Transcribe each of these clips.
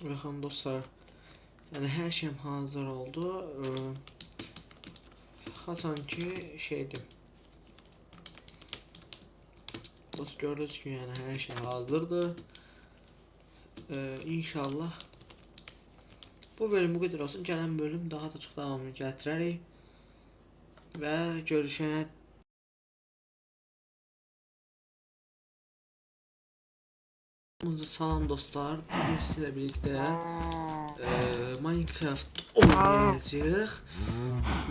Baxın dostlar, yəni hər şeyim hazır oldu. Haçan ki şeydir. Dost gördünüz ki, yəni hər şey hazırdır. İnşallah bu bölüm bu qədər olsun. Gələn bölüm daha da çox davamını gətirərik və görüşənə salam dostlar. Bugün sizlə birlikdə Minecraft oynayacağıq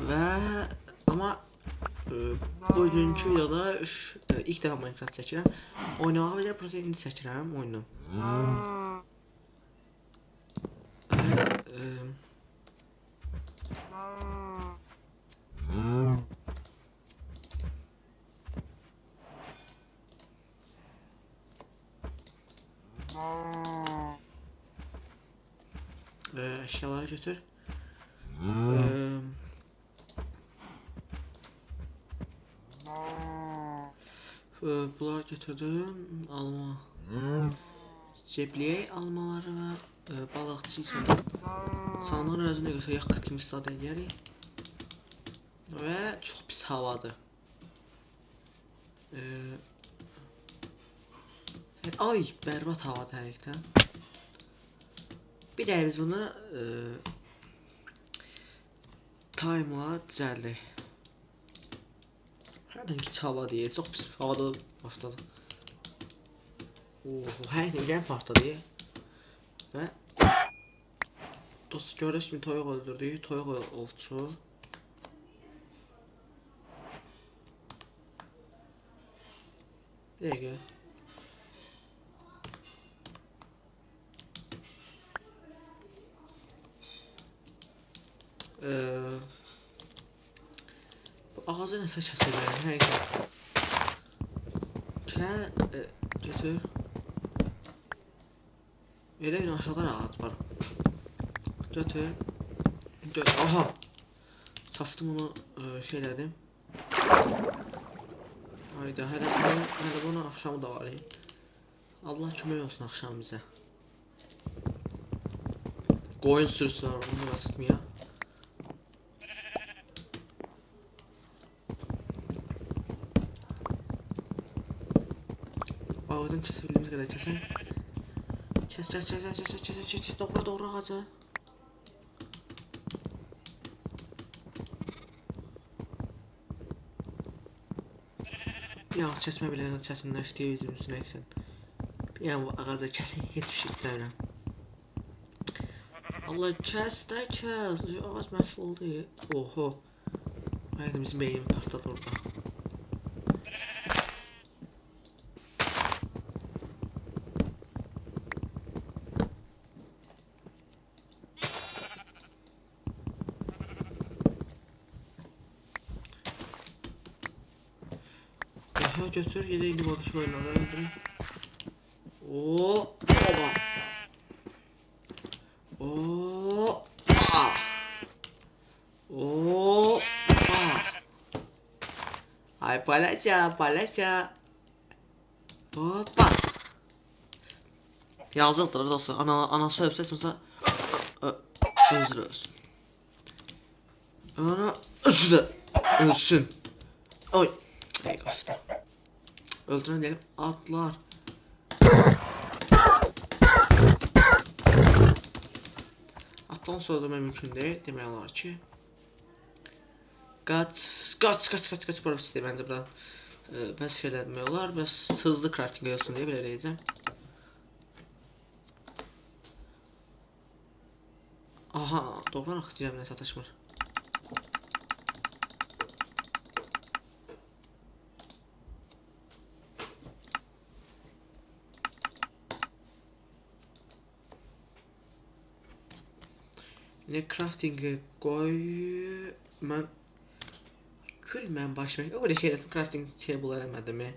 və amma bugünkü videoda ilk dəfə Minecraft çəkirəm. Oynamağa belə prosta indi çəkirəm oyunu. Eşyaları götür. Bunları götürdüm. Alma. Cebliye almaları ve balıkçı için sanırım özüne göre yakıt kimi istifadə edərik. Və çox pis havadır. Ay, bərbad havadır həqiqətən. Bir də biz bunu time'la düzəldik. Hərdən ki hava deyil, çox pis havada başladı. Hər yerdən partladı. Və dost görürsünüz kimi toyuq öldürdük, toyuq ovçu. Bir dəqiqə. Bu ağacı nəsə kəsəcəyəm, həqiqət. Götür. Elə bir aşağıdan ağac var. Götür. Aha. Saftım onu şeylədim. Hayda, hələ bunun axşamı da var. Allah kömək olsun axşam bizə. Qoyun sürüsü var, onu da sıtmaya. Ağacını kəsəbildiğimiz qədər kəsən. Kes, doğru ağacı. Bir ağac kəsmə belə çətinləşdiyi bizim üstünə eksən. Yəni bu ağacı kəsən heç bir şey istəmirəm. Allah kəs də kəs. Ağac məhv oldu. Oho. Həqiqətən bizim beynimi partladı orada. Aha götür, yedi bakış oyunları öldürün. Oba. Ay paylaşa. Hoppa. Yazıqdır dostlar. Anası öpsəsə özür olsun. Ana özü də ölsün. Oy. Ey qafda. Öldürən deyilib atlar. Atdan sonra da mümkün deyil. Demək olar ki. Qaç. Bura istəyir məncə buradan. Bəs şeylər demək olar. Bəs hızlı crafting olsun deyə belə eləyəcəm. Aha, doğrudan axı deyirəm nə sataşmır. Ne crafting'e koy. Mən gülməm başıma. O böyle şeyler crafting table eləmədim mi?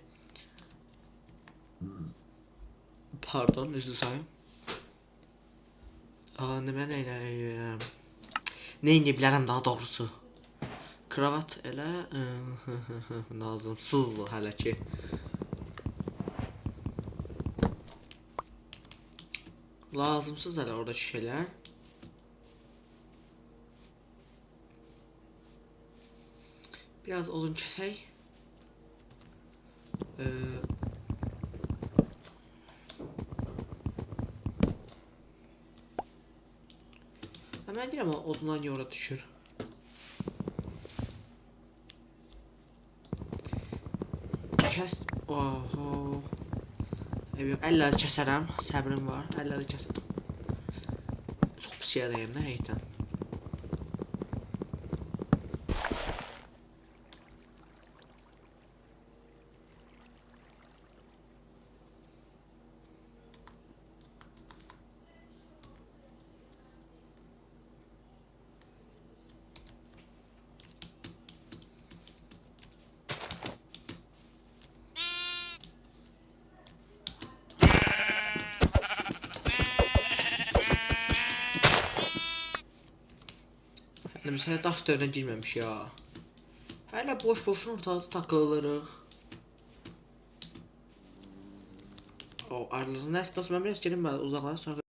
Pardon, üzr sayım. Ne mən eləyirəm? Ne indi bilərəm daha doğrusu. Kravat elə lazımsızdır hələ ki. Lazımsız hələ oradakı şeylər. Biraz odun kəsək. Mən deyirəm odunlar niyə ora düşür? Kəs... Oho. Əlləri kəsərəm. Səbrim var. Əlləri kəsərəm. Çox pis yerdəyim də heytən. Biz hələ daş dövrünə girməmiş ya. Hələ boş-boşun ortalıqda takılırıq. O ayrılığın nəsə dostum, mən biraz gelim uzaqlara sonra